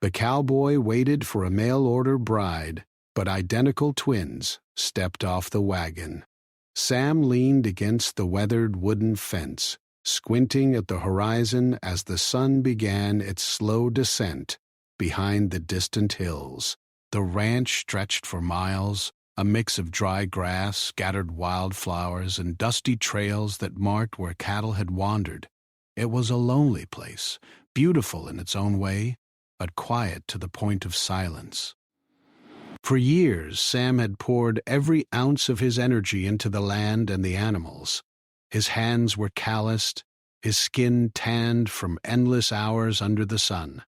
The cowboy waited for a mail-order bride, but identical twins stepped off the wagon. Sam leaned against the weathered wooden fence, squinting at the horizon as the sun began its slow descent behind the distant hills. The ranch stretched for miles, a mix of dry grass, scattered wildflowers, and dusty trails that marked where cattle had wandered. It was a lonely place, beautiful in its own way, but quiet to the point of silence. For years, Sam had poured every ounce of his energy into the land and the animals. His hands were calloused, his skin tanned from endless hours under the sun,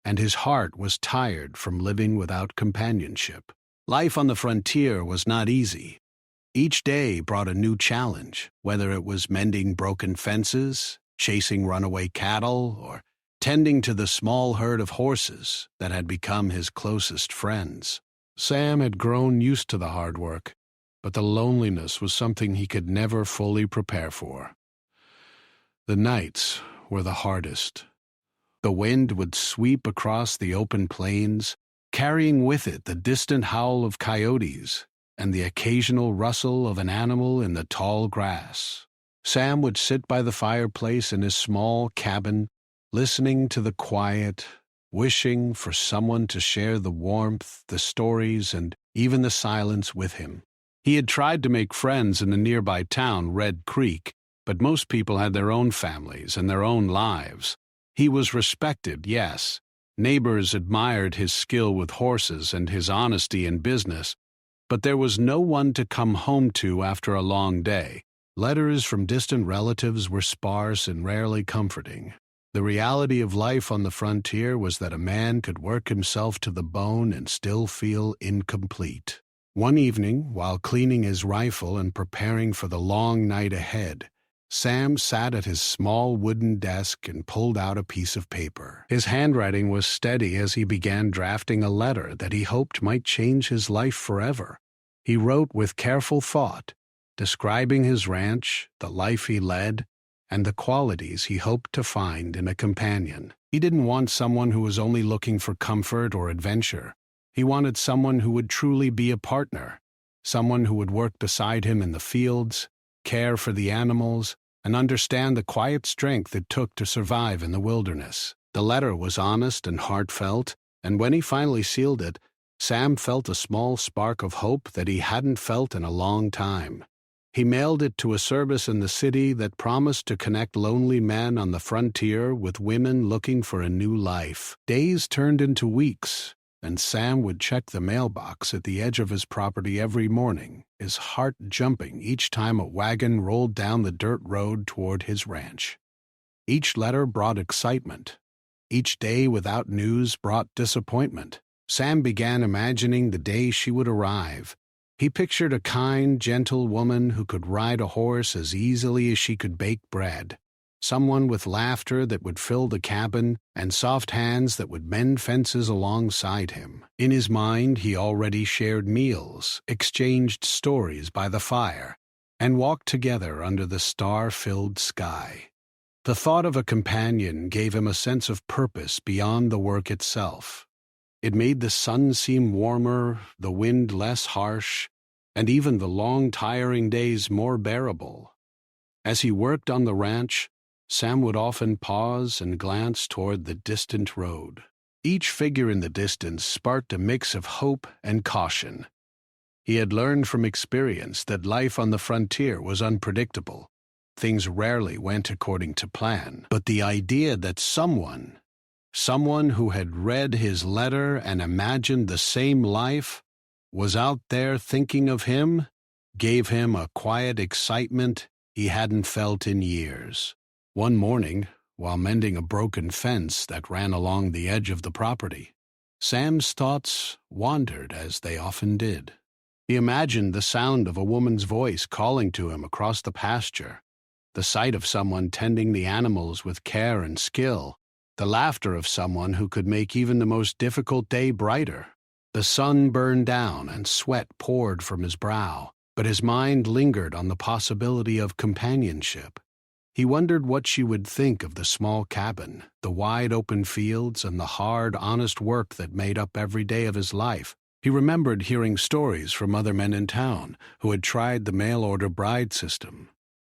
and his heart was tired from living without companionship. Life on the frontier was not easy. Each day brought a new challenge, whether it was mending broken fences, chasing runaway cattle, or tending to the small herd of horses that had become his closest friends. Sam had grown used to the hard work, but the loneliness was something he could never fully prepare for. The nights were the hardest. The wind would sweep across the open plains, carrying with it the distant howl of coyotes and the occasional rustle of an animal in the tall grass. Sam would sit by the fireplace in his small cabin, listening to the quiet, wishing for someone to share the warmth, the stories, and even the silence with him. He had tried to make friends in the nearby town, Red Creek, but most people had their own families and their own lives. He was respected, yes. Neighbors admired his skill with horses and his honesty in business, but there was no one to come home to after a long day. Letters from distant relatives were sparse and rarely comforting. The reality of life on the frontier was that a man could work himself to the bone and still feel incomplete. One evening, while cleaning his rifle and preparing for the long night ahead, Sam sat at his small wooden desk and pulled out a piece of paper. His handwriting was steady as he began drafting a letter that he hoped might change his life forever. He wrote with careful thought, describing his ranch, the life he led, and the qualities he hoped to find in a companion. He didn't want someone who was only looking for comfort or adventure. He wanted someone who would truly be a partner, someone who would work beside him in the fields, care for the animals, and understand the quiet strength it took to survive in the wilderness. The letter was honest and heartfelt, and when he finally sealed it, Sam felt a small spark of hope that he hadn't felt in a long time. He mailed it to a service in the city that promised to connect lonely men on the frontier with women looking for a new life. Days turned into weeks, and Sam would check the mailbox at the edge of his property every morning, his heart jumping each time a wagon rolled down the dirt road toward his ranch. Each letter brought excitement. Each day without news brought disappointment. Sam began imagining the day she would arrive. He pictured a kind, gentle woman who could ride a horse as easily as she could bake bread, someone with laughter that would fill the cabin and soft hands that would mend fences alongside him. In his mind, he already shared meals, exchanged stories by the fire, and walked together under the star-filled sky. The thought of a companion gave him a sense of purpose beyond the work itself. It made the sun seem warmer, the wind less harsh, and even the long, tiring days more bearable. As he worked on the ranch, Sam would often pause and glance toward the distant road. Each figure in the distance sparked a mix of hope and caution. He had learned from experience that life on the frontier was unpredictable. Things rarely went according to plan, but the idea that someone who had read his letter and imagined the same life, was out there thinking of him, gave him a quiet excitement he hadn't felt in years. One morning, while mending a broken fence that ran along the edge of the property, Sam's thoughts wandered as they often did. He imagined the sound of a woman's voice calling to him across the pasture, the sight of someone tending the animals with care and skill, the laughter of someone who could make even the most difficult day brighter. The sun burned down and sweat poured from his brow, but his mind lingered on the possibility of companionship. He wondered what she would think of the small cabin, the wide-open fields, and the hard, honest work that made up every day of his life. He remembered hearing stories from other men in town who had tried the mail-order bride system.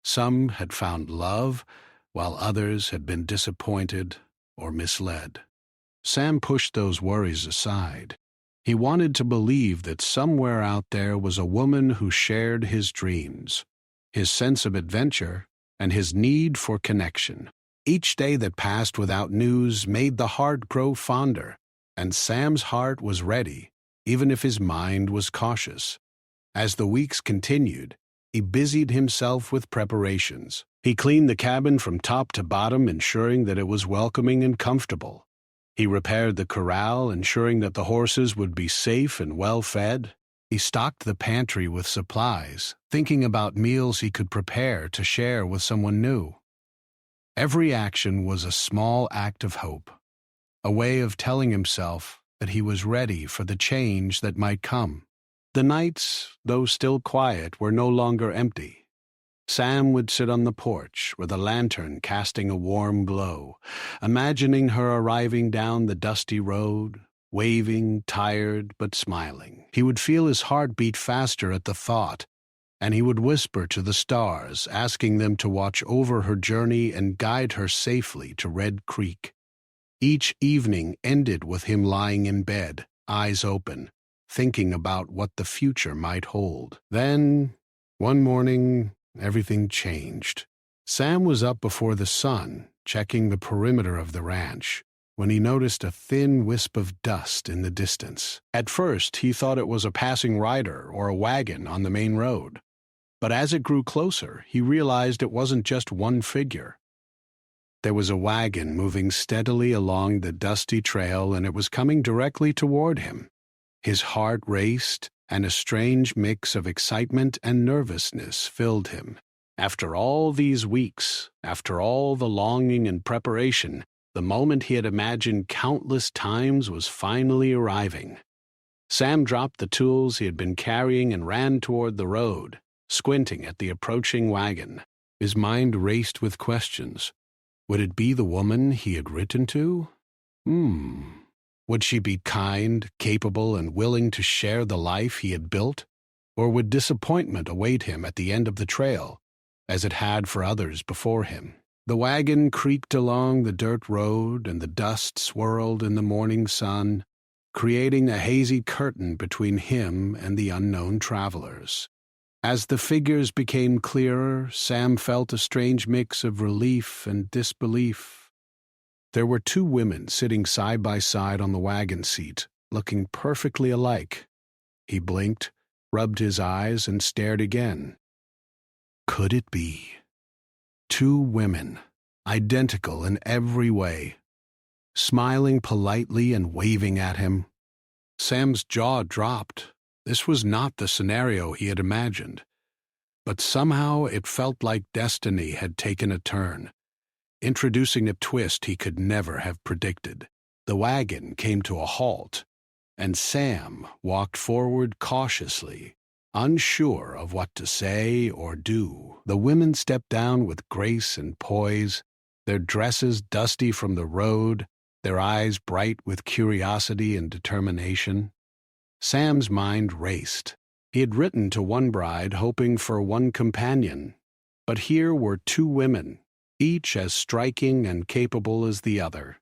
Some had found love, while others had been disappointed or misled. Sam pushed those worries aside. He wanted to believe that somewhere out there was a woman who shared his dreams, his sense of adventure, and his need for connection. Each day that passed without news made the heart grow fonder, and Sam's heart was ready, even if his mind was cautious. As the weeks continued, he busied himself with preparations. He cleaned the cabin from top to bottom, ensuring that it was welcoming and comfortable. He repaired the corral, ensuring that the horses would be safe and well fed. He stocked the pantry with supplies, thinking about meals he could prepare to share with someone new. Every action was a small act of hope, a way of telling himself that he was ready for the change that might come. The nights, though still quiet, were no longer empty. Sam would sit on the porch with a lantern casting a warm glow, imagining her arriving down the dusty road, waving, tired but smiling. He would feel his heart beat faster at the thought, and he would whisper to the stars, asking them to watch over her journey and guide her safely to Red Creek. Each evening ended with him lying in bed, eyes open, thinking about what the future might hold. Then, one morning, everything changed. Sam was up before the sun, checking the perimeter of the ranch, when he noticed a thin wisp of dust in the distance. At first, he thought it was a passing rider or a wagon on the main road. But as it grew closer, he realized it wasn't just one figure. There was a wagon moving steadily along the dusty trail, and it was coming directly toward him. His heart raced, and a strange mix of excitement and nervousness filled him. After all these weeks, after all the longing and preparation, the moment he had imagined countless times was finally arriving. Sam dropped the tools he had been carrying and ran toward the road, squinting at the approaching wagon. His mind raced with questions. Would it be the woman he had written to? Would she be kind, capable, and willing to share the life he had built? Or would disappointment await him at the end of the trail, as it had for others before him? The wagon creaked along the dirt road, and the dust swirled in the morning sun, creating a hazy curtain between him and the unknown travelers. As the figures became clearer, Sam felt a strange mix of relief and disbelief. There were two women sitting side by side on the wagon seat, looking perfectly alike. He blinked, rubbed his eyes, and stared again. Could it be? Two women, identical in every way, smiling politely and waving at him. Sam's jaw dropped. This was not the scenario he had imagined, but somehow it felt like destiny had taken a turn, introducing a twist he could never have predicted. The wagon came to a halt, and Sam walked forward cautiously, unsure of what to say or do. The women stepped down with grace and poise, their dresses dusty from the road, their eyes bright with curiosity and determination. Sam's mind raced. He had written to one bride hoping for one companion, but here were two women, each as striking and capable as the other.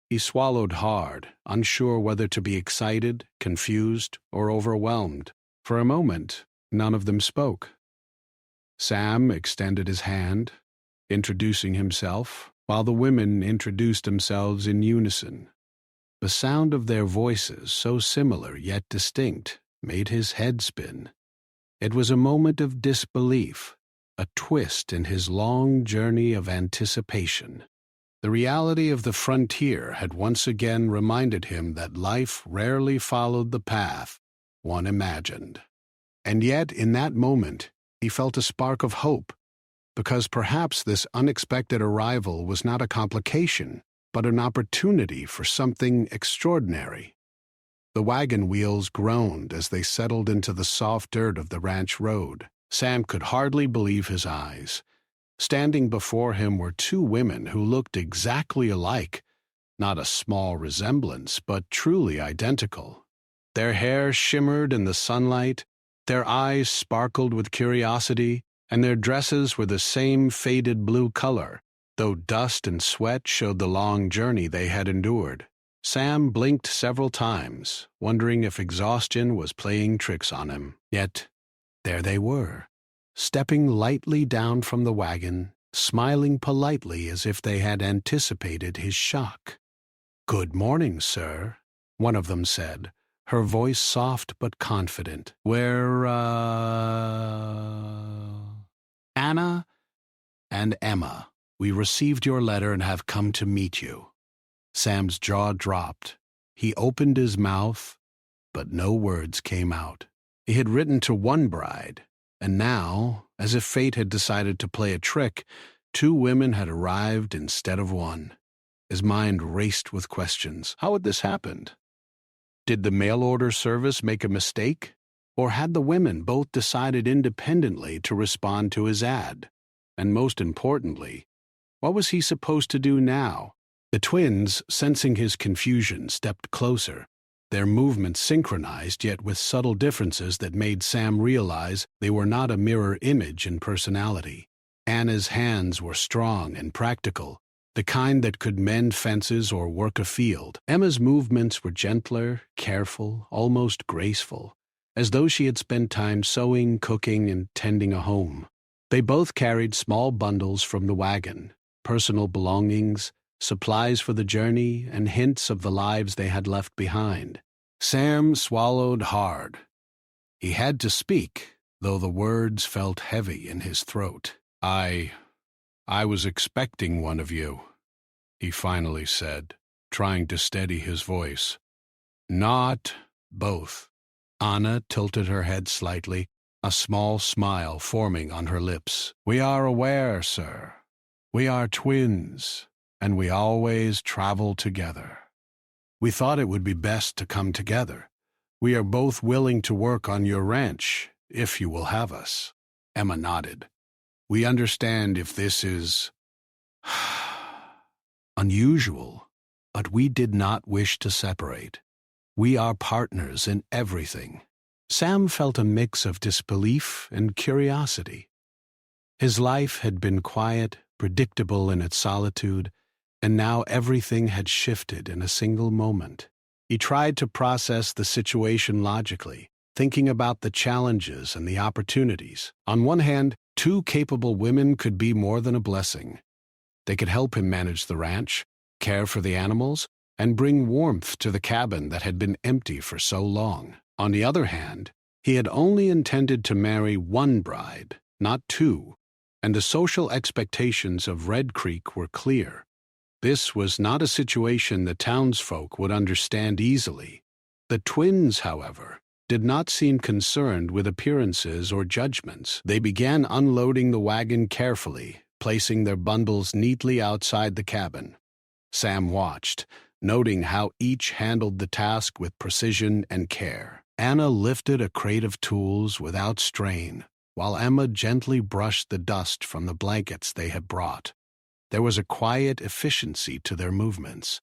He swallowed hard, unsure whether to be excited, confused, or overwhelmed. For a moment, none of them spoke. Sam extended his hand, introducing himself, while the women introduced themselves in unison. The sound of their voices, so similar yet distinct, made his head spin. It was a moment of disbelief, a twist in his long journey of anticipation. The reality of the frontier had once again reminded him that life rarely followed the path one imagined. And yet, in that moment, he felt a spark of hope, because perhaps this unexpected arrival was not a complication, but an opportunity for something extraordinary. The wagon wheels groaned as they settled into the soft dirt of the ranch road. Sam could hardly believe his eyes. Standing before him were two women who looked exactly alike, not a small resemblance, but truly identical. Their hair shimmered in the sunlight, their eyes sparkled with curiosity, and their dresses were the same faded blue color, though dust and sweat showed the long journey they had endured. Sam blinked several times, wondering if exhaustion was playing tricks on him. Yet, there they were, stepping lightly down from the wagon, smiling politely as if they had anticipated his shock. "Good morning, sir," one of them said, her voice soft but confident. "We're, Anna and Emma. We received your letter and have come to meet you." Sam's jaw dropped. He opened his mouth, but no words came out. He had written to one bride, and now, as if fate had decided to play a trick, two women had arrived instead of one. His mind raced with questions. How had this happened? Did the mail-order service make a mistake? Or had the women both decided independently to respond to his ad? And most importantly, what was he supposed to do now? The twins, sensing his confusion, stepped closer, their movements synchronized yet with subtle differences that made Sam realize they were not a mirror image in personality. Anna's hands were strong and practical, the kind that could mend fences or work a field. Emma's movements were gentler, careful, almost graceful, as though she had spent time sewing, cooking, and tending a home. They both carried small bundles from the wagon, personal belongings, supplies for the journey, and hints of the lives they had left behind. Sam swallowed hard. He had to speak, though the words felt heavy in his throat. I was expecting one of you," he finally said, trying to steady his voice. "Not both." Anna tilted her head slightly, a small smile forming on her lips. "We are aware, sir. We are twins, and we always travel together. We thought it would be best to come together. We are both willing to work on your ranch, if you will have us." Emma nodded. "We understand if this is unusual, but we did not wish to separate. We are partners in everything." Sam felt a mix of disbelief and curiosity. His life had been quiet, predictable in its solitude, and now everything had shifted in a single moment. He tried to process the situation logically, thinking about the challenges and the opportunities. On one hand, two capable women could be more than a blessing. They could help him manage the ranch, care for the animals, and bring warmth to the cabin that had been empty for so long. On the other hand, he had only intended to marry one bride, not two, and the social expectations of Red Creek were clear. This was not a situation the townsfolk would understand easily. The twins, however, did not seem concerned with appearances or judgments. They began unloading the wagon carefully, placing their bundles neatly outside the cabin. Sam watched, noting how each handled the task with precision and care. Anna lifted a crate of tools without strain, while Emma gently brushed the dust from the blankets they had brought. There was a quiet efficiency to their movements,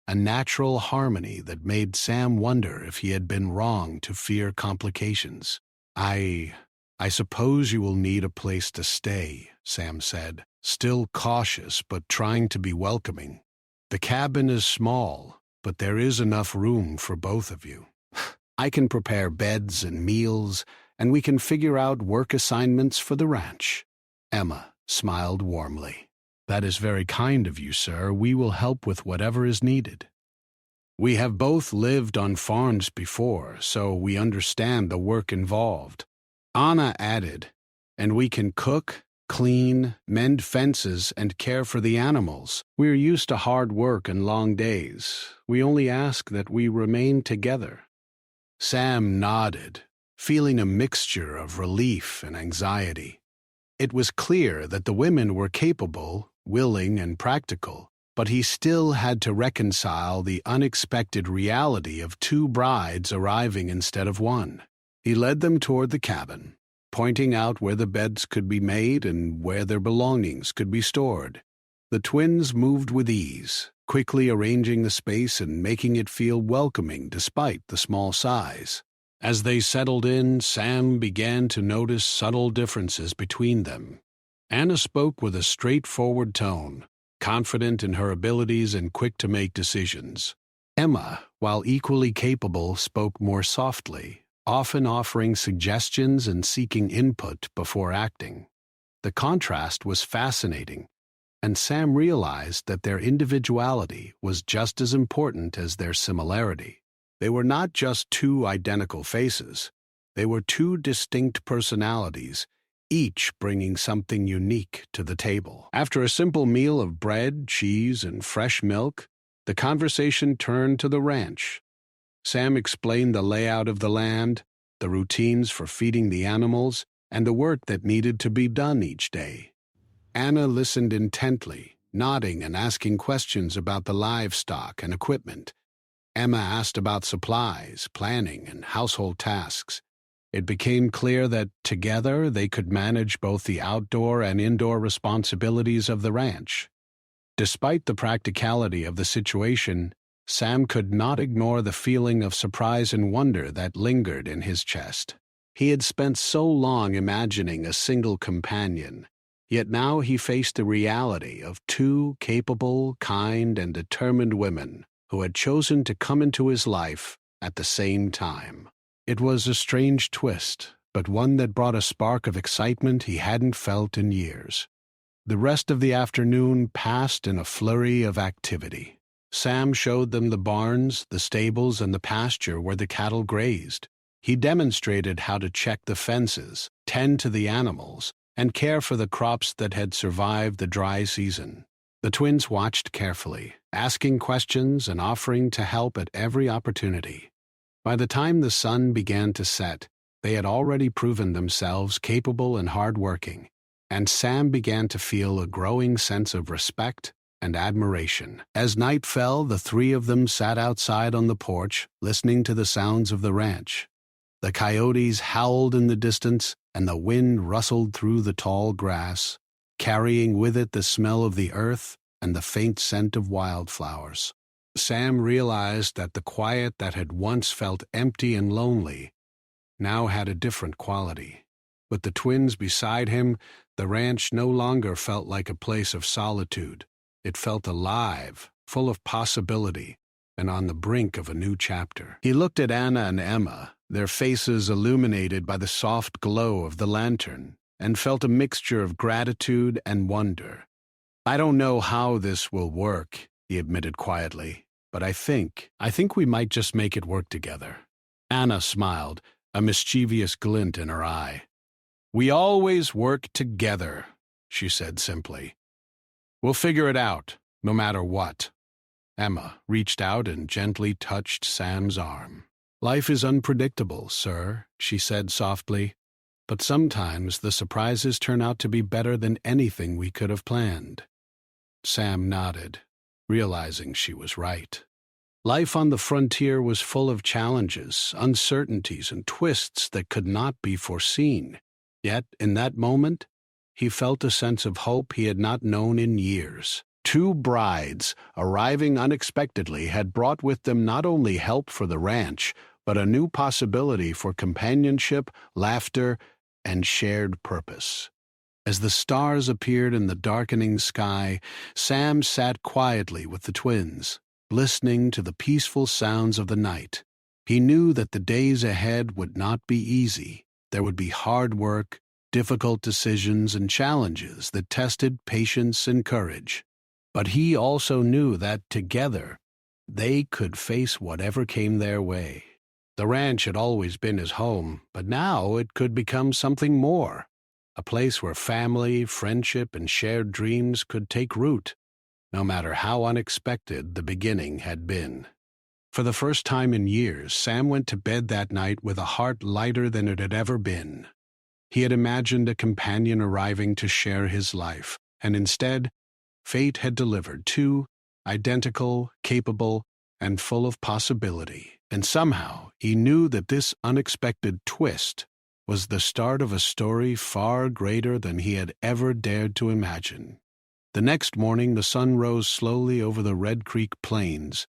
a natural harmony that made Sam wonder if he had been wrong to fear complications. I suppose you will need a place to stay," Sam said, still cautious but trying to be welcoming. "The cabin is small, but there is enough room for both of you. I can prepare beds and meals, and we can figure out work assignments for the ranch." Emma smiled warmly. "That is very kind of you, sir. We will help with whatever is needed. We have both lived on farms before, so we understand the work involved." Anna added, "And we can cook, clean, mend fences, and care for the animals. We are used to hard work and long days. We only ask that we remain together." Sam nodded, feeling a mixture of relief and anxiety. It was clear that the women were capable, willing, and practical, but he still had to reconcile the unexpected reality of two brides arriving instead of one. He led them toward the cabin. pointing out where the beds could be made and where their belongings could be stored. The twins moved with ease, quickly arranging the space and making it feel welcoming despite the small size. As they settled in, Sam began to notice subtle differences between them. Anna spoke with a straightforward tone, confident in her abilities and quick to make decisions. Emma, while equally capable, spoke more softly, often offering suggestions and seeking input before acting. The contrast was fascinating, and Sam realized that their individuality was just as important as their similarity. They were not just two identical faces. They were two distinct personalities, each bringing something unique to the table. After a simple meal of bread, cheese, and fresh milk, the conversation turned to the ranch. Sam explained the layout of the land, the routines for feeding the animals, and the work that needed to be done each day. Anna listened intently, nodding and asking questions about the livestock and equipment. Emma asked about supplies, planning, and household tasks. It became clear that together they could manage both the outdoor and indoor responsibilities of the ranch. Despite the practicality of the situation, Sam could not ignore the feeling of surprise and wonder that lingered in his chest. He had spent so long imagining a single companion, yet now he faced the reality of two capable, kind, and determined women who had chosen to come into his life at the same time. It was a strange twist, but one that brought a spark of excitement he hadn't felt in years. The rest of the afternoon passed in a flurry of activity. Sam showed them the barns, the stables, and the pasture where the cattle grazed. He demonstrated how to check the fences, tend to the animals, and care for the crops that had survived the dry season. The twins watched carefully, asking questions and offering to help at every opportunity. By the time the sun began to set, they had already proven themselves capable and hardworking, and Sam began to feel a growing sense of respect and admiration. As night fell, the three of them sat outside on the porch, listening to the sounds of the ranch. The coyotes howled in the distance, and the wind rustled through the tall grass, carrying with it the smell of the earth and the faint scent of wildflowers. Sam realized that the quiet that had once felt empty and lonely now had a different quality. With the twins beside him, the ranch no longer felt like a place of solitude. It felt alive, full of possibility, and on the brink of a new chapter. He looked at Anna and Emma, their faces illuminated by the soft glow of the lantern, and felt a mixture of gratitude and wonder. "I don't know how this will work," he admitted quietly, "but I think we might just make it work together." Anna smiled, a mischievous glint in her eye. "We always work together," she said simply. "We'll figure it out, no matter what." Emma reached out and gently touched Sam's arm. "Life is unpredictable, sir," she said softly, "but sometimes the surprises turn out to be better than anything we could have planned." Sam nodded, realizing she was right. Life on the frontier was full of challenges, uncertainties, and twists that could not be foreseen. Yet, in that moment, he felt a sense of hope he had not known in years. Two brides, arriving unexpectedly, had brought with them not only help for the ranch, but a new possibility for companionship, laughter, and shared purpose. As the stars appeared in the darkening sky, Sam sat quietly with the twins, listening to the peaceful sounds of the night. He knew that the days ahead would not be easy. There would be hard work, difficult decisions, and challenges that tested patience and courage. But he also knew that together they could face whatever came their way. The ranch had always been his home, but now it could become something more, a place where family, friendship, and shared dreams could take root, no matter how unexpected the beginning had been. For the first time in years, Sam went to bed that night with a heart lighter than it had ever been. He had imagined a companion arriving to share his life, and instead, fate had delivered two, identical, capable, and full of possibility. And somehow, he knew that this unexpected twist was the start of a story far greater than he had ever dared to imagine. The next morning the sun rose slowly over the Red Creek plains,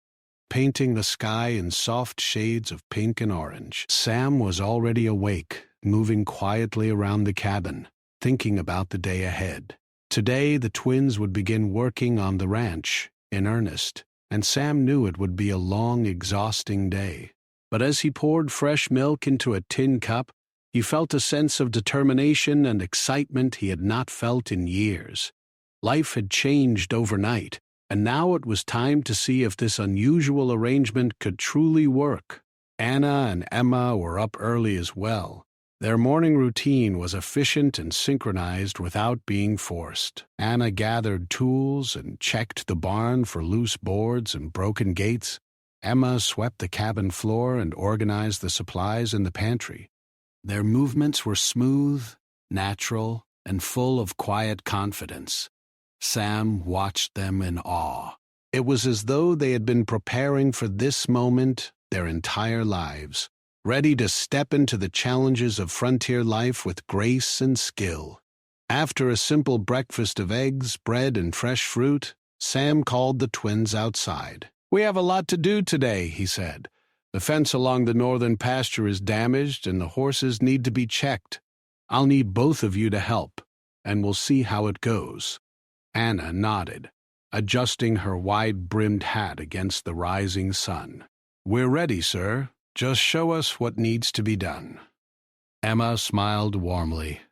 painting the sky in soft shades of pink and orange. Sam was already awake, moving quietly around the cabin, thinking about the day ahead. Today the twins would begin working on the ranch, in earnest, and Sam knew it would be a long, exhausting day. But as he poured fresh milk into a tin cup, he felt a sense of determination and excitement he had not felt in years. Life had changed overnight, and now it was time to see if this unusual arrangement could truly work. Anna and Emma were up early as well. Their morning routine was efficient and synchronized without being forced. Anna gathered tools and checked the barn for loose boards and broken gates. Emma swept the cabin floor and organized the supplies in the pantry. Their movements were smooth, natural, and full of quiet confidence. Sam watched them in awe. It was as though they had been preparing for this moment their entire lives, ready to step into the challenges of frontier life with grace and skill. After a simple breakfast of eggs, bread, and fresh fruit, Sam called the twins outside. "We have a lot to do today," he said. "The fence along the northern pasture is damaged and the horses need to be checked. I'll need both of you to help, and we'll see how it goes." Anna nodded, adjusting her wide-brimmed hat against the rising sun. "We're ready, sir. Just show us what needs to be done." Emma smiled warmly.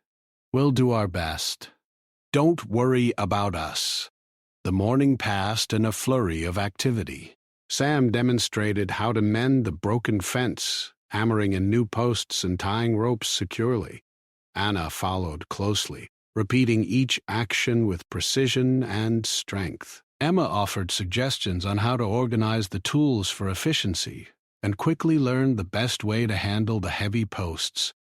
"We'll do our best. Don't worry about us." The morning passed in a flurry of activity. Sam demonstrated how to mend the broken fence, hammering in new posts and tying ropes securely. Anna followed closely, repeating each action with precision and strength. Emma offered suggestions on how to organize the tools for efficiency, and quickly learned the best way to handle the heavy posts.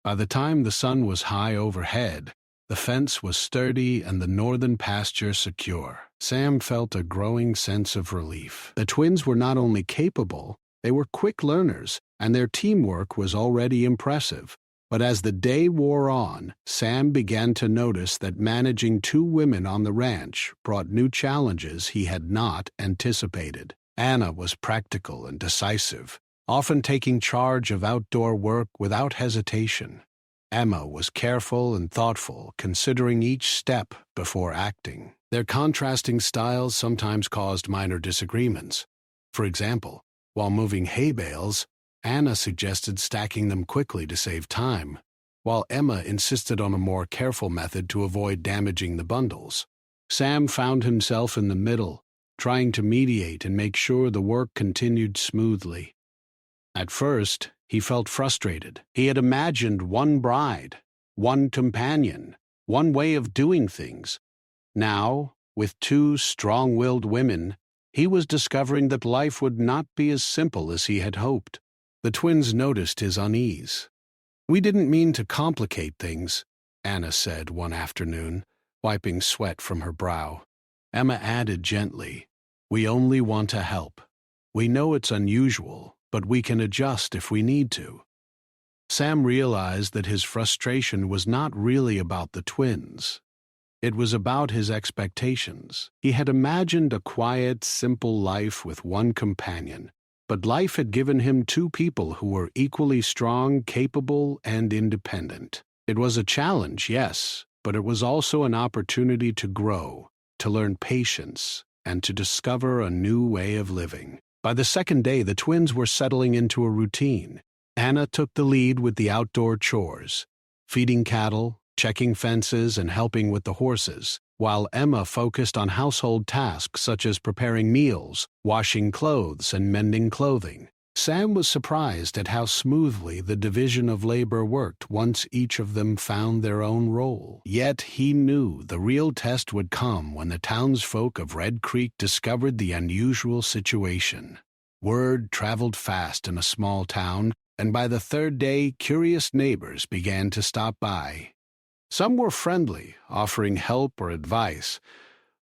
By the time the sun was high overhead, the fence was sturdy and the northern pasture secure. Sam felt a growing sense of relief. The twins were not only capable, they were quick learners, and their teamwork was already impressive. But as the day wore on, Sam began to notice that managing two women on the ranch brought new challenges he had not anticipated. Anna was practical and decisive, often taking charge of outdoor work without hesitation. Emma was careful and thoughtful, considering each step before acting. Their contrasting styles sometimes caused minor disagreements. For example, while moving hay bales, Anna suggested stacking them quickly to save time, while Emma insisted on a more careful method to avoid damaging the bundles. Sam found himself in the middle, trying to mediate and make sure the work continued smoothly. At first, he felt frustrated. He had imagined one bride, one companion, one way of doing things. Now, with two strong-willed women, he was discovering that life would not be as simple as he had hoped. The twins noticed his unease. "We didn't mean to complicate things," Anna said one afternoon, wiping sweat from her brow. Emma added gently, "We only want to help. We know it's unusual, but we can adjust if we need to." Sam realized that his frustration was not really about the twins. It was about his expectations. He had imagined a quiet, simple life with one companion, but life had given him two people who were equally strong, capable, and independent. It was a challenge, yes, but it was also an opportunity to grow, to learn patience, and to discover a new way of living. By the second day, the twins were settling into a routine. Anna took the lead with the outdoor chores, feeding cattle, checking fences, and helping with the horses, while Emma focused on household tasks such as preparing meals, washing clothes, and mending clothing. Sam was surprised at how smoothly the division of labor worked once each of them found their own role. Yet he knew the real test would come when the townsfolk of Red Creek discovered the unusual situation. Word traveled fast in a small town, and by the third day, curious neighbors began to stop by. Some were friendly, offering help or advice,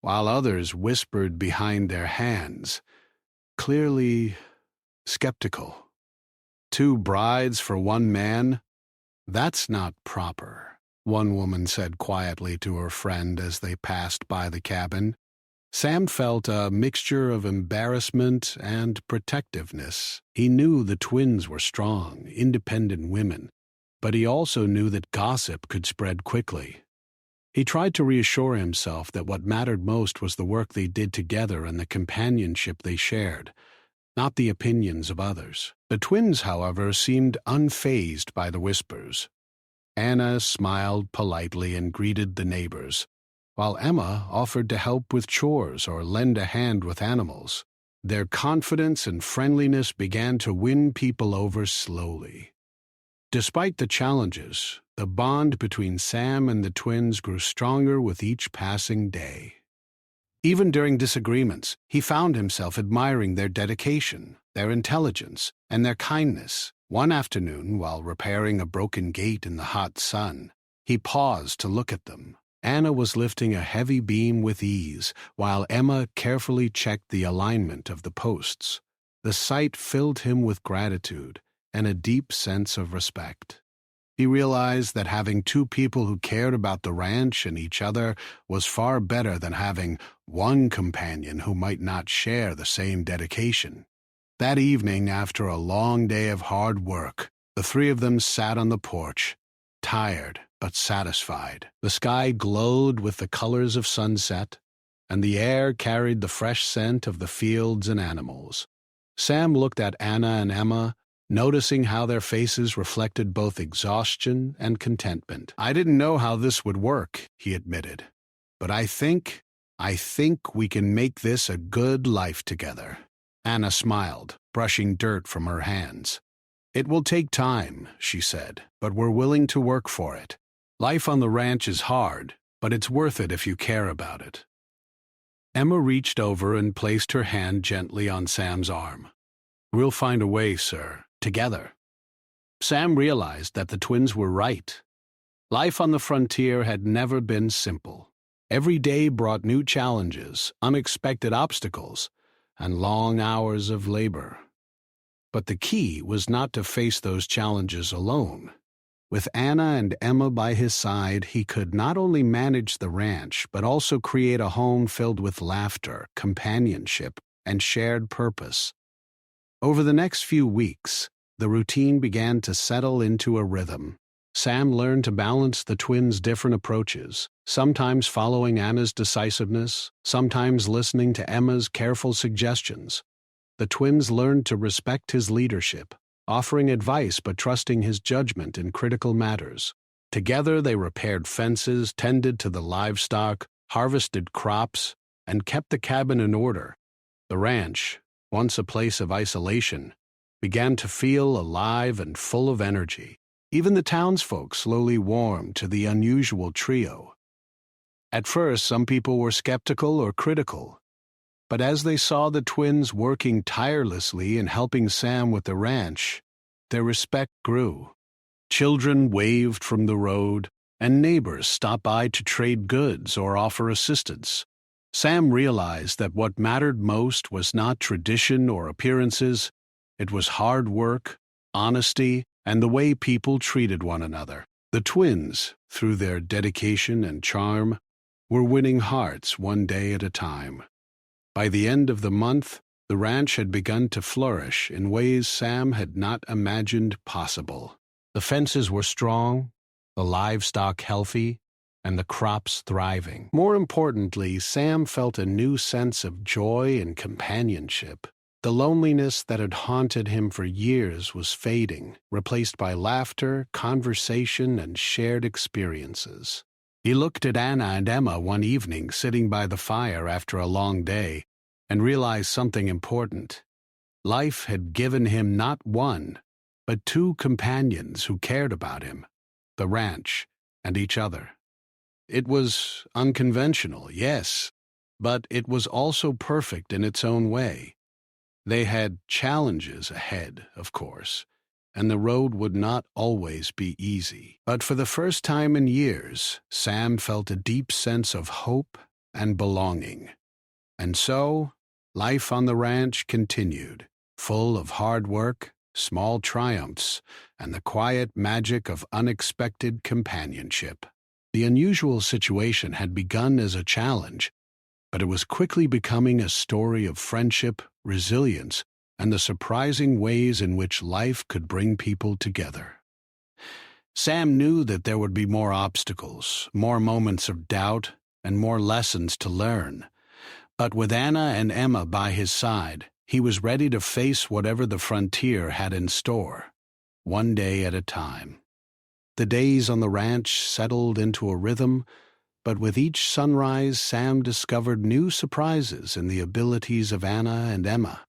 while others whispered behind their hands, clearly skeptical. Two brides for one man? "That's not proper," one woman said quietly to her friend as they passed by the cabin. Sam felt a mixture of embarrassment and protectiveness. He knew the twins were strong, independent women, but he also knew that gossip could spread quickly. He tried to reassure himself that what mattered most was the work they did together and the companionship they shared, not the opinions of others. The twins, however, seemed unfazed by the whispers. Anna smiled politely and greeted the neighbors, while Emma offered to help with chores or lend a hand with animals. Their confidence and friendliness began to win people over slowly. Despite the challenges, the bond between Sam and the twins grew stronger with each passing day. Even during disagreements, he found himself admiring their dedication, their intelligence, and their kindness. One afternoon, while repairing a broken gate in the hot sun, he paused to look at them. Anna was lifting a heavy beam with ease, while Emma carefully checked the alignment of the posts. The sight filled him with gratitude and a deep sense of respect. He realized that having two people who cared about the ranch and each other was far better than having one companion who might not share the same dedication. That evening, after a long day of hard work, the three of them sat on the porch, tired but satisfied. The sky glowed with the colors of sunset, and the air carried the fresh scent of the fields and animals. Sam looked at Anna and Emma, noticing how their faces reflected both exhaustion and contentment. "I didn't know how this would work," he admitted, "but I think we can make this a good life together." Anna smiled, brushing dirt from her hands. "It will take time," she said, "but we're willing to work for it. Life on the ranch is hard, but it's worth it if you care about it." Emma reached over and placed her hand gently on Sam's arm. "We'll find a way, sir. Together." Sam realized that the twins were right. Life on the frontier had never been simple. Every day brought new challenges, unexpected obstacles, and long hours of labor. But the key was not to face those challenges alone. With Anna and Emma by his side, he could not only manage the ranch, but also create a home filled with laughter, companionship, and shared purpose. Over the next few weeks, the routine began to settle into a rhythm. Sam learned to balance the twins' different approaches, sometimes following Anna's decisiveness, sometimes listening to Emma's careful suggestions. The twins learned to respect his leadership, offering advice but trusting his judgment in critical matters. Together they repaired fences, tended to the livestock, harvested crops, and kept the cabin in order. The ranch, once a place of isolation, began to feel alive and full of energy. Even the townsfolk slowly warmed to the unusual trio. At first, some people were skeptical or critical, but as they saw the twins working tirelessly and helping Sam with the ranch, their respect grew. Children waved from the road, and neighbors stopped by to trade goods or offer assistance. Sam realized that what mattered most was not tradition or appearances. It was hard work, honesty, and the way people treated one another. The twins, through their dedication and charm, were winning hearts one day at a time. By the end of the month, the ranch had begun to flourish in ways Sam had not imagined possible. The fences were strong, the livestock healthy, and the crops thriving. More importantly, Sam felt a new sense of joy and companionship. The loneliness that had haunted him for years was fading, replaced by laughter, conversation, and shared experiences. He looked at Anna and Emma one evening sitting by the fire after a long day and realized something important. Life had given him not one, but two companions who cared about him, the ranch and each other. It was unconventional, yes, but it was also perfect in its own way. They had challenges ahead, of course, and the road would not always be easy. But for the first time in years, Sam felt a deep sense of hope and belonging. And so, life on the ranch continued, full of hard work, small triumphs, and the quiet magic of unexpected companionship. The unusual situation had begun as a challenge, but it was quickly becoming a story of friendship, resilience, and the surprising ways in which life could bring people together. Sam knew that there would be more obstacles, more moments of doubt, and more lessons to learn. But with Anna and Emma by his side, he was ready to face whatever the frontier had in store, one day at a time. The days on the ranch settled into a rhythm, but with each sunrise Sam discovered new surprises in the abilities of Anna and Emma.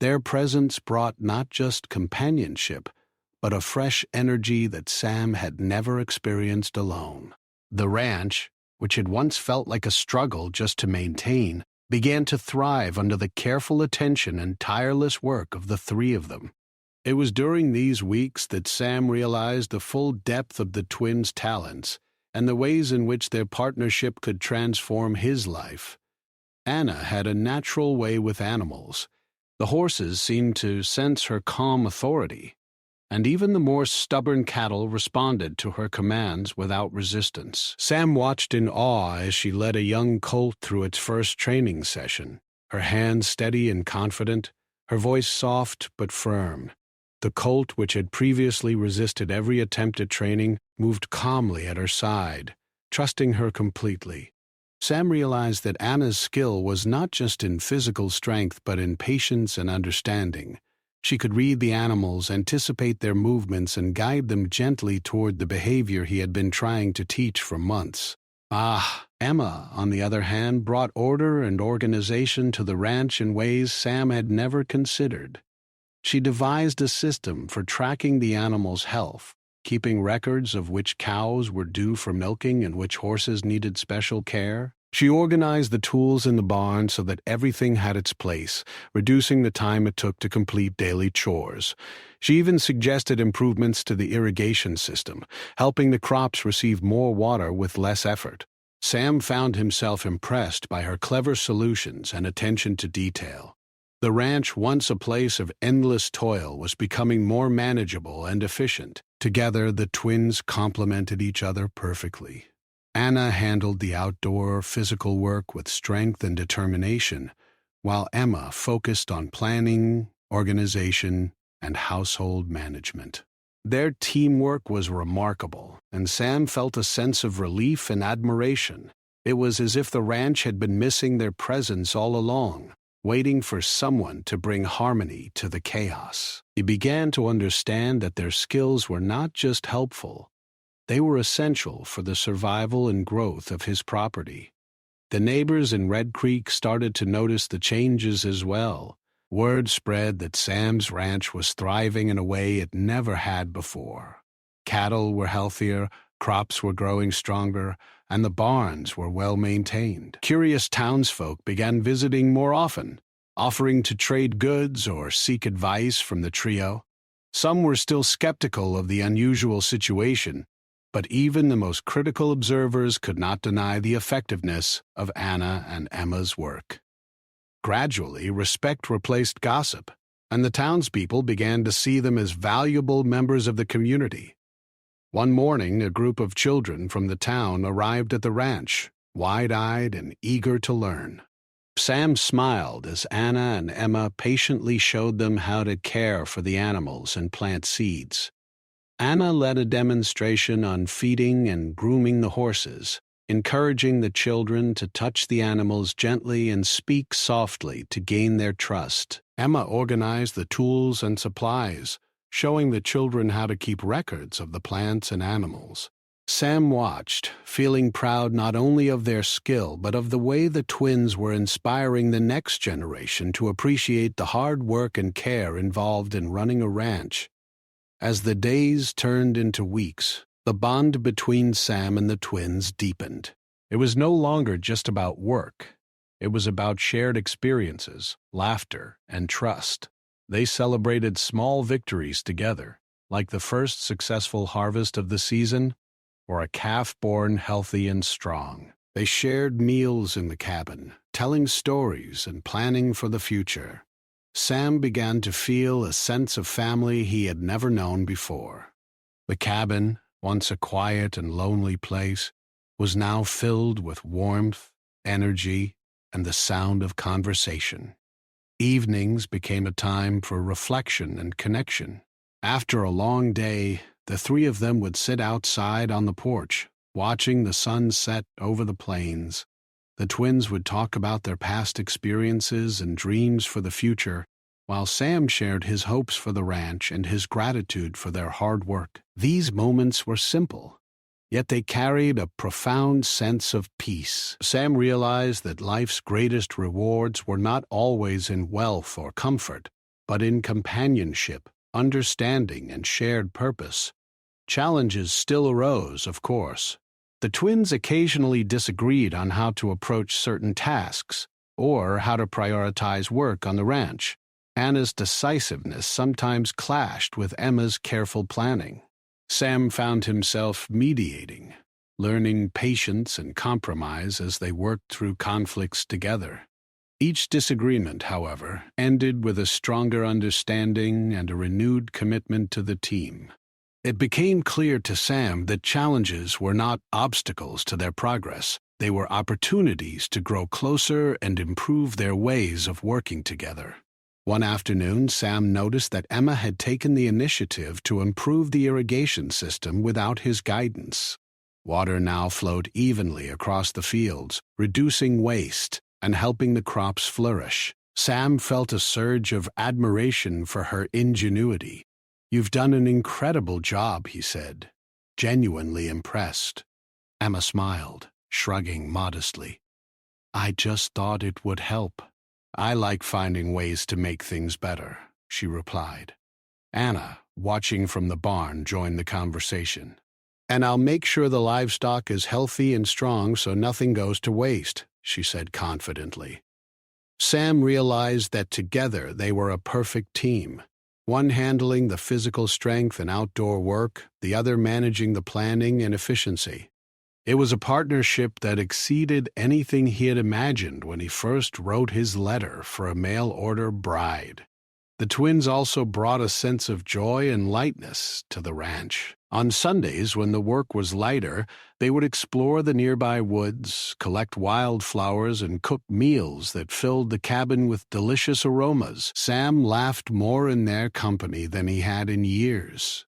Their presence brought not just companionship, but a fresh energy that Sam had never experienced alone. The ranch, which had once felt like a struggle just to maintain, began to thrive under the careful attention and tireless work of the three of them. It was during these weeks that Sam realized the full depth of the twins' talents and the ways in which their partnership could transform his life. Anna had a natural way with animals. The horses seemed to sense her calm authority, and even the more stubborn cattle responded to her commands without resistance. Sam watched in awe as she led a young colt through its first training session, her hands steady and confident, her voice soft but firm. The colt, which had previously resisted every attempt at training, moved calmly at her side, trusting her completely. Sam realized that Anna's skill was not just in physical strength but in patience and understanding. She could read the animals, anticipate their movements, and guide them gently toward the behavior he had been trying to teach for months. Emma, on the other hand, brought order and organization to the ranch in ways Sam had never considered. She devised a system for tracking the animals' health, keeping records of which cows were due for milking and which horses needed special care. She organized the tools in the barn so that everything had its place, reducing the time it took to complete daily chores. She even suggested improvements to the irrigation system, helping the crops receive more water with less effort. Sam found himself impressed by her clever solutions and attention to detail. The ranch, once a place of endless toil, was becoming more manageable and efficient. Together, the twins complemented each other perfectly. Anna handled the outdoor physical work with strength and determination, while Emma focused on planning, organization, and household management. Their teamwork was remarkable, and Sam felt a sense of relief and admiration. It was as if the ranch had been missing their presence all along, waiting for someone to bring harmony to the chaos. He began to understand that their skills were not just helpful, they were essential for the survival and growth of his property. The neighbors in Red Creek started to notice the changes as well. Word spread that Sam's ranch was thriving in a way it never had before. Cattle were healthier, crops were growing stronger, and the barns were well maintained. Curious townsfolk began visiting more often, offering to trade goods or seek advice from the trio. Some were still skeptical of the unusual situation, but even the most critical observers could not deny the effectiveness of Anna and Emma's work. Gradually, respect replaced gossip, and the townspeople began to see them as valuable members of the community. One morning, a group of children from the town arrived at the ranch, wide-eyed and eager to learn. Sam smiled as Anna and Emma patiently showed them how to care for the animals and plant seeds. Anna led a demonstration on feeding and grooming the horses, encouraging the children to touch the animals gently and speak softly to gain their trust. Emma organized the tools and supplies, showing the children how to keep records of the plants and animals. Sam watched, feeling proud not only of their skill but of the way the twins were inspiring the next generation to appreciate the hard work and care involved in running a ranch. As the days turned into weeks, the bond between Sam and the twins deepened. It was no longer just about work. It was about shared experiences, laughter, and trust. They celebrated small victories together, like the first successful harvest of the season, or a calf born healthy and strong. They shared meals in the cabin, telling stories and planning for the future. Sam began to feel a sense of family he had never known before. The cabin, once a quiet and lonely place, was now filled with warmth, energy, and the sound of conversation. Evenings became a time for reflection and connection. After a long day, the three of them would sit outside on the porch, watching the sun set over the plains. The twins would talk about their past experiences and dreams for the future, while Sam shared his hopes for the ranch and his gratitude for their hard work. These moments were simple, yet they carried a profound sense of peace. Sam realized that life's greatest rewards were not always in wealth or comfort, but in companionship, understanding, and shared purpose. Challenges still arose, of course. The twins occasionally disagreed on how to approach certain tasks or how to prioritize work on the ranch. Anna's decisiveness sometimes clashed with Emma's careful planning. Sam found himself mediating, learning patience and compromise as they worked through conflicts together. Each disagreement, however, ended with a stronger understanding and a renewed commitment to the team. It became clear to Sam that challenges were not obstacles to their progress. They were opportunities to grow closer and improve their ways of working together. One afternoon, Sam noticed that Emma had taken the initiative to improve the irrigation system without his guidance. Water now flowed evenly across the fields, reducing waste and helping the crops flourish. Sam felt a surge of admiration for her ingenuity. "You've done an incredible job," he said, genuinely impressed. Emma smiled, shrugging modestly. "I just thought it would help. I like finding ways to make things better," she replied. Anna, watching from the barn, joined the conversation. "And I'll make sure the livestock is healthy and strong so nothing goes to waste," she said confidently. Sam realized that together they were a perfect team. One handling the physical strength and outdoor work, the other managing the planning and efficiency. It was a partnership that exceeded anything he had imagined when he first wrote his letter for a mail-order bride. The twins also brought a sense of joy and lightness to the ranch. On Sundays, when the work was lighter, they would explore the nearby woods, collect wildflowers, and cook meals that filled the cabin with delicious aromas. Sam laughed more in their company than he had in years,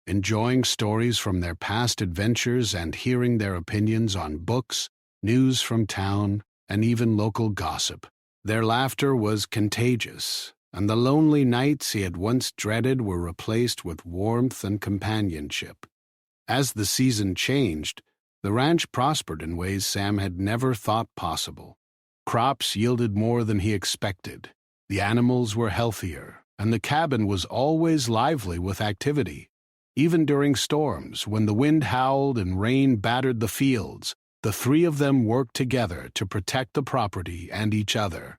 enjoying stories from their past adventures and hearing their opinions on books, news from town, and even local gossip. Their laughter was contagious, and the lonely nights he had once dreaded were replaced with warmth and companionship. As the season changed, the ranch prospered in ways Sam had never thought possible. Crops yielded more than he expected, the animals were healthier, and the cabin was always lively with activity. Even during storms, when the wind howled and rain battered the fields, the three of them worked together to protect the property and each other.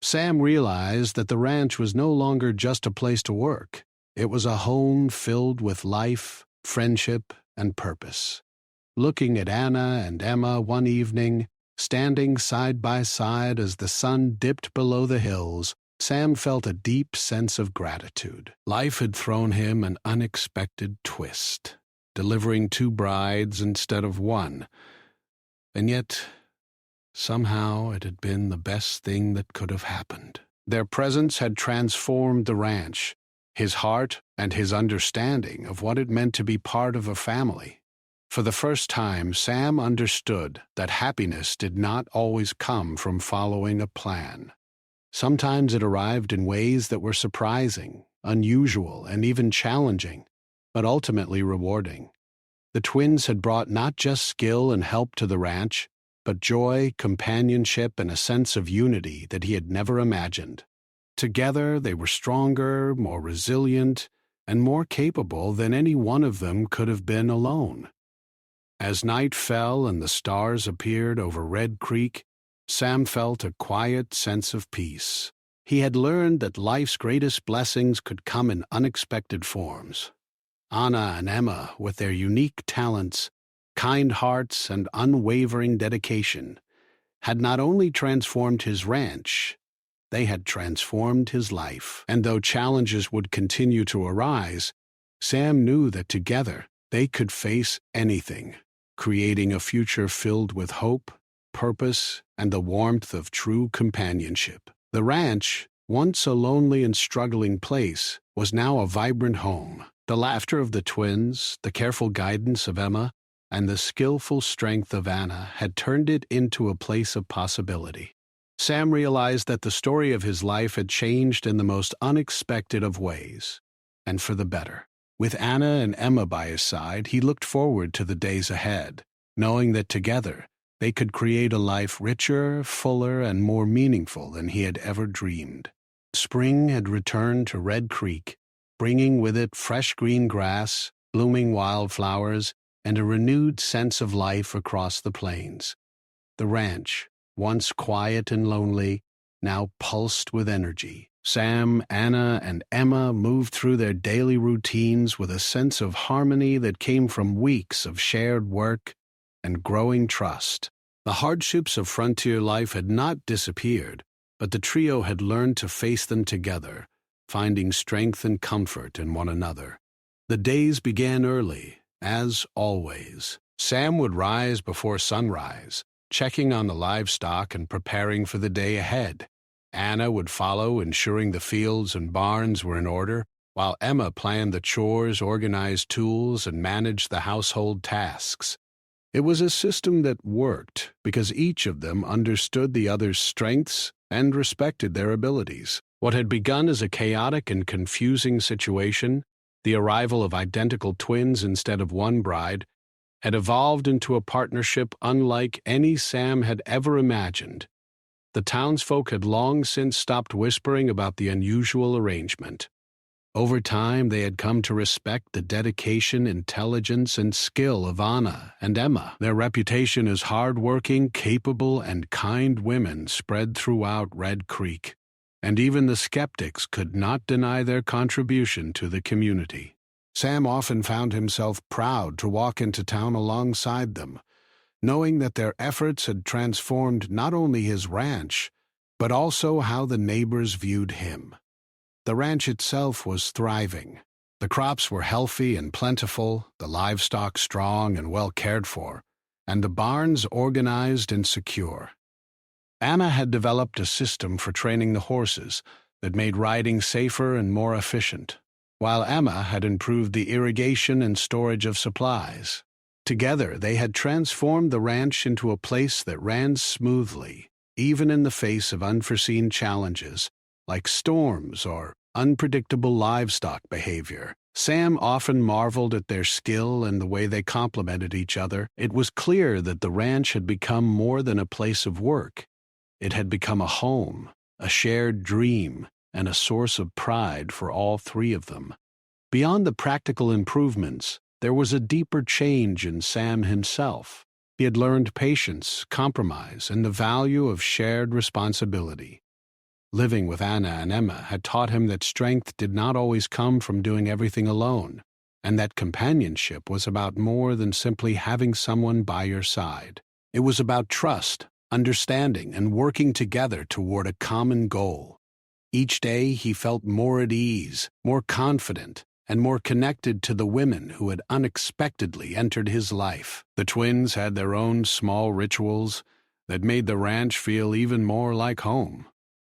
Sam realized that the ranch was no longer just a place to work. It was a home filled with life, friendship, and purpose. Looking at Anna and Emma one evening, standing side by side as the sun dipped below the hills, Sam felt a deep sense of gratitude. Life had thrown him an unexpected twist, delivering two brides instead of one. And yet, somehow it had been the best thing that could have happened. Their presence had transformed the ranch, his heart and his understanding of what it meant to be part of a family. For the first time, Sam understood that happiness did not always come from following a plan. Sometimes it arrived in ways that were surprising, unusual, and even challenging, but ultimately rewarding. The twins had brought not just skill and help to the ranch, but joy, companionship, and a sense of unity that he had never imagined. Together, they were stronger, more resilient, and more capable than any one of them could have been alone. As night fell and the stars appeared over Red Creek, Sam felt a quiet sense of peace. He had learned that life's greatest blessings could come in unexpected forms. Anna and Emma, with their unique talents, kind hearts, and unwavering dedication, had not only transformed his ranch, They had transformed his life, and though challenges would continue to arise, Sam knew that together they could face anything, creating a future filled with hope, purpose, and the warmth of true companionship. The ranch, once a lonely and struggling place, was now a vibrant home. The laughter of the twins, the careful guidance of Emma, and the skillful strength of Anna had turned it into a place of possibility. Sam realized that the story of his life had changed in the most unexpected of ways, and for the better. With Anna and Emma by his side, he looked forward to the days ahead, knowing that together they could create a life richer, fuller, and more meaningful than he had ever dreamed. Spring had returned to Red Creek, bringing with it fresh green grass, blooming wildflowers, and a renewed sense of life across the plains. The ranch, once quiet and lonely, now pulsed with energy. Sam, Anna, and Emma moved through their daily routines with a sense of harmony that came from weeks of shared work and growing trust. The hardships of frontier life had not disappeared, but the trio had learned to face them together, finding strength and comfort in one another. The days began early, as always. Sam would rise before sunrise, checking on the livestock and preparing for the day ahead. Anna would follow, ensuring the fields and barns were in order, while Emma planned the chores, organized tools, and managed the household tasks. It was a system that worked because each of them understood the other's strengths and respected their abilities. What had begun as a chaotic and confusing situation, the arrival of identical twins instead of one bride, had evolved into a partnership unlike any Sam had ever imagined. The townsfolk had long since stopped whispering about the unusual arrangement. Over time, they had come to respect the dedication, intelligence, and skill of Anna and Emma. Their reputation as hard-working, capable, and kind women spread throughout Red Creek, and even the skeptics could not deny their contribution to the community. Sam often found himself proud to walk into town alongside them, knowing that their efforts had transformed not only his ranch, but also how the neighbors viewed him. The ranch itself was thriving. The crops were healthy and plentiful, the livestock strong and well cared for, and the barns organized and secure. Anna had developed a system for training the horses that made riding safer and more efficient, while Emma had improved the irrigation and storage of supplies. Together, they had transformed the ranch into a place that ran smoothly, even in the face of unforeseen challenges, like storms or unpredictable livestock behavior. Sam often marveled at their skill and the way they complemented each other. It was clear that the ranch had become more than a place of work. It had become a home, a shared dream, and a source of pride for all three of them. Beyond the practical improvements, there was a deeper change in Sam himself. He had learned patience, compromise, and the value of shared responsibility. Living with Anna and Emma had taught him that strength did not always come from doing everything alone, and that companionship was about more than simply having someone by your side. It was about trust, understanding, and working together toward a common goal. Each day he felt more at ease, more confident, and more connected to the women who had unexpectedly entered his life. The twins had their own small rituals that made the ranch feel even more like home.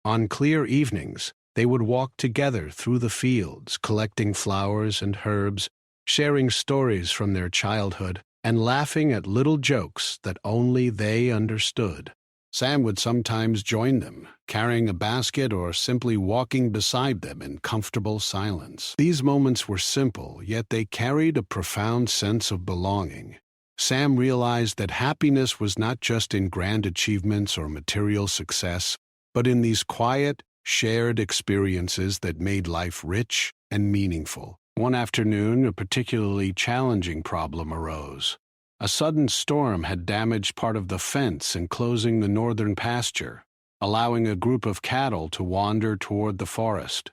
On clear evenings, they would walk together through the fields, collecting flowers and herbs, sharing stories from their childhood, and laughing at little jokes that only they understood. Sam would sometimes join them, carrying a basket or simply walking beside them in comfortable silence. These moments were simple, yet they carried a profound sense of belonging. Sam realized that happiness was not just in grand achievements or material success, but in these quiet, shared experiences that made life rich and meaningful. One afternoon, a particularly challenging problem arose. A sudden storm had damaged part of the fence enclosing the northern pasture, allowing a group of cattle to wander toward the forest.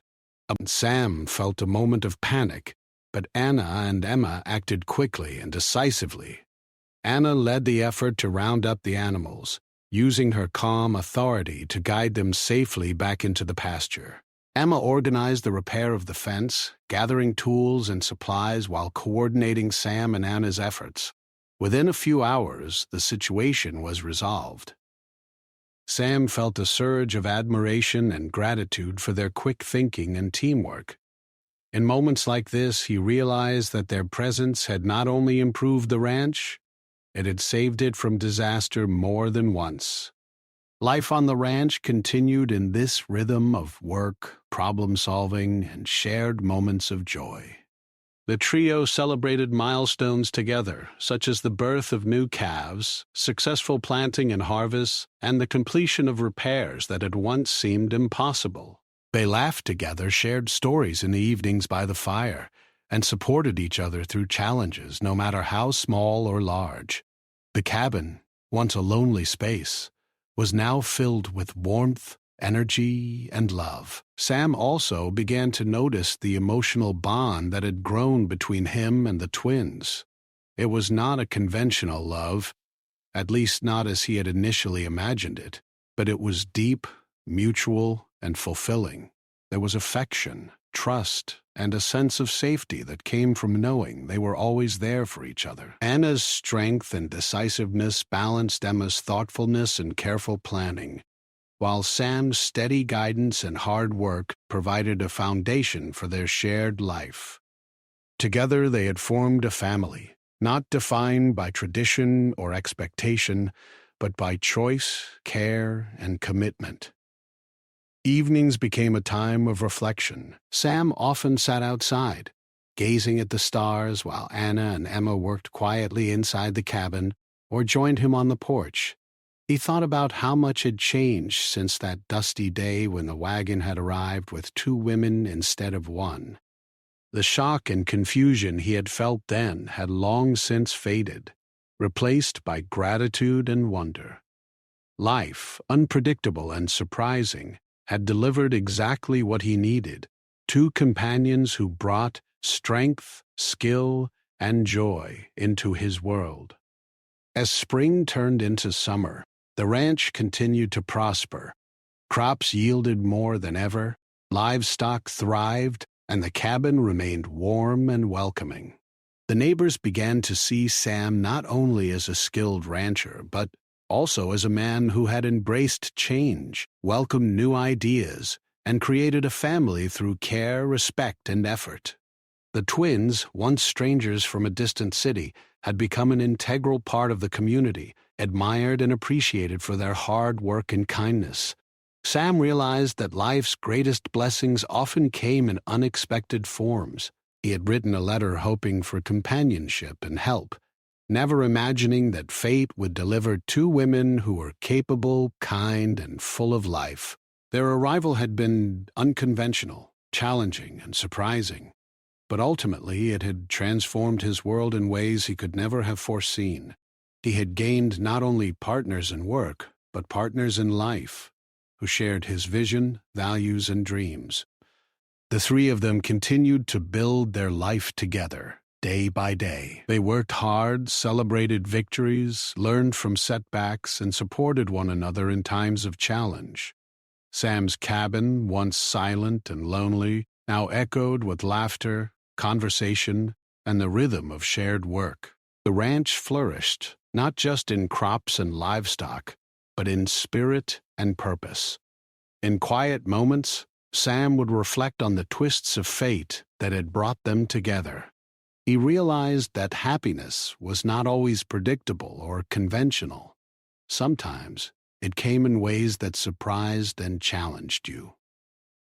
Sam felt a moment of panic, but Anna and Emma acted quickly and decisively. Anna led the effort to round up the animals, using her calm authority to guide them safely back into the pasture. Emma organized the repair of the fence, gathering tools and supplies while coordinating Sam and Anna's efforts. Within a few hours, the situation was resolved. Sam felt a surge of admiration and gratitude for their quick thinking and teamwork. In moments like this, he realized that their presence had not only improved the ranch, it had saved it from disaster more than once. Life on the ranch continued in this rhythm of work, problem-solving, and shared moments of joy. The trio celebrated milestones together, such as the birth of new calves, successful planting and harvest, and the completion of repairs that had once seemed impossible. They laughed together, shared stories in the evenings by the fire, and supported each other through challenges, no matter how small or large. The cabin, once a lonely space, was now filled with warmth, energy, and love. Sam also began to notice the emotional bond that had grown between him and the twins. It was not a conventional love, at least not as he had initially imagined it, but it was deep, mutual, and fulfilling. There was affection, trust, and a sense of safety that came from knowing they were always there for each other. Anna's strength and decisiveness balanced Emma's thoughtfulness and careful planning, while Sam's steady guidance and hard work provided a foundation for their shared life. Together they had formed a family, not defined by tradition or expectation, but by choice, care, and commitment. Evenings became a time of reflection. Sam often sat outside, gazing at the stars while Anna and Emma worked quietly inside the cabin or joined him on the porch. He thought about how much had changed since that dusty day when the wagon had arrived with 2 women instead of 1. The shock and confusion he had felt then had long since faded, replaced by gratitude and wonder. Life, unpredictable and surprising, had delivered exactly what he needed: 2 companions who brought strength, skill, and joy into his world. As spring turned into summer, the ranch continued to prosper. Crops yielded more than ever, livestock thrived, and the cabin remained warm and welcoming. The neighbors began to see Sam not only as a skilled rancher, but also as a man who had embraced change, welcomed new ideas, and created a family through care, respect, and effort. The twins, once strangers from a distant city, had become an integral part of the community, admired and appreciated for their hard work and kindness. Sam realized that life's greatest blessings often came in unexpected forms. He had written a letter hoping for companionship and help, never imagining that fate would deliver 2 women who were capable, kind, and full of life. Their arrival had been unconventional, challenging, and surprising, but ultimately it had transformed his world in ways he could never have foreseen. He had gained not only partners in work, but partners in life, who shared his vision, values, and dreams. The 3 of them continued to build their life together, day by day. They worked hard, celebrated victories, learned from setbacks, and supported one another in times of challenge. Sam's cabin, once silent and lonely, now echoed with laughter, conversation, and the rhythm of shared work. The ranch flourished, not just in crops and livestock, but in spirit and purpose. In quiet moments, Sam would reflect on the twists of fate that had brought them together. He realized that happiness was not always predictable or conventional. Sometimes it came in ways that surprised and challenged you.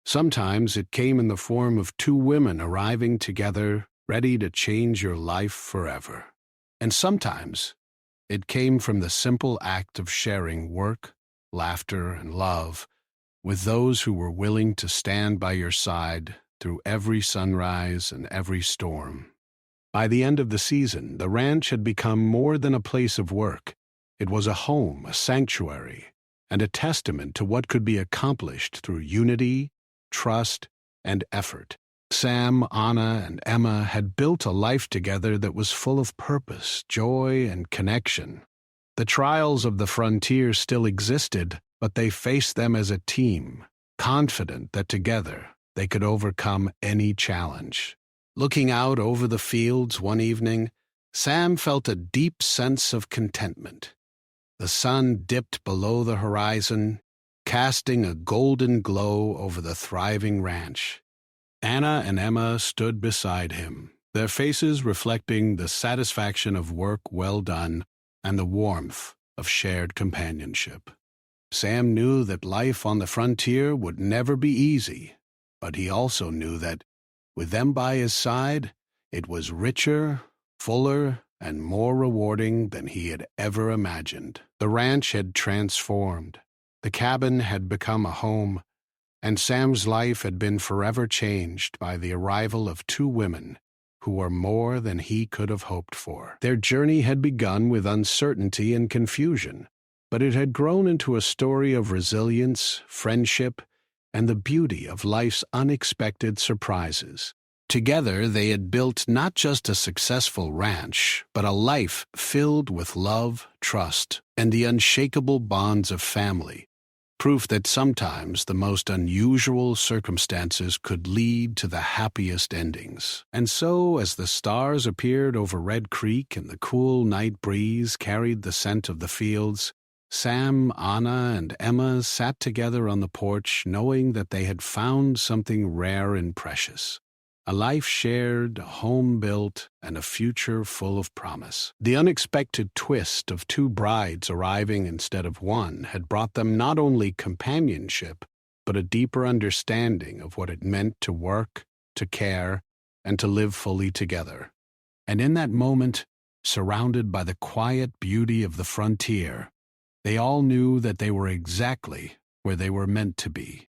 Sometimes it came in the form of 2 women arriving together, ready to change your life forever. And sometimes it came from the simple act of sharing work, laughter, and love with those who were willing to stand by your side through every sunrise and every storm. By the end of the season, the ranch had become more than a place of work. It was a home, a sanctuary, and a testament to what could be accomplished through unity, trust, and effort. Sam, Anna, and Emma had built a life together that was full of purpose, joy, and connection. The trials of the frontier still existed, but they faced them as a team, confident that together they could overcome any challenge. Looking out over the fields one evening, Sam felt a deep sense of contentment. The sun dipped below the horizon, casting a golden glow over the thriving ranch. Anna and Emma stood beside him, their faces reflecting the satisfaction of work well done and the warmth of shared companionship. Sam knew that life on the frontier would never be easy, but he also knew that, with them by his side, it was richer, fuller, and more rewarding than he had ever imagined. The ranch had transformed. The cabin had become a home, and Sam's life had been forever changed by the arrival of two women who were more than he could have hoped for. Their journey had begun with uncertainty and confusion, but it had grown into a story of resilience, friendship, and the beauty of life's unexpected surprises. Together, they had built not just a successful ranch, but a life filled with love, trust, and the unshakable bonds of family, proof that sometimes the most unusual circumstances could lead to the happiest endings. And so, as the stars appeared over Red Creek and the cool night breeze carried the scent of the fields, Sam, Anna, and Emma sat together on the porch knowing that they had found something rare and precious. A life shared, a home built, and a future full of promise. The unexpected twist of two brides arriving instead of one had brought them not only companionship, but a deeper understanding of what it meant to work, to care, and to live fully together. And in that moment, surrounded by the quiet beauty of the frontier, they all knew that they were exactly where they were meant to be.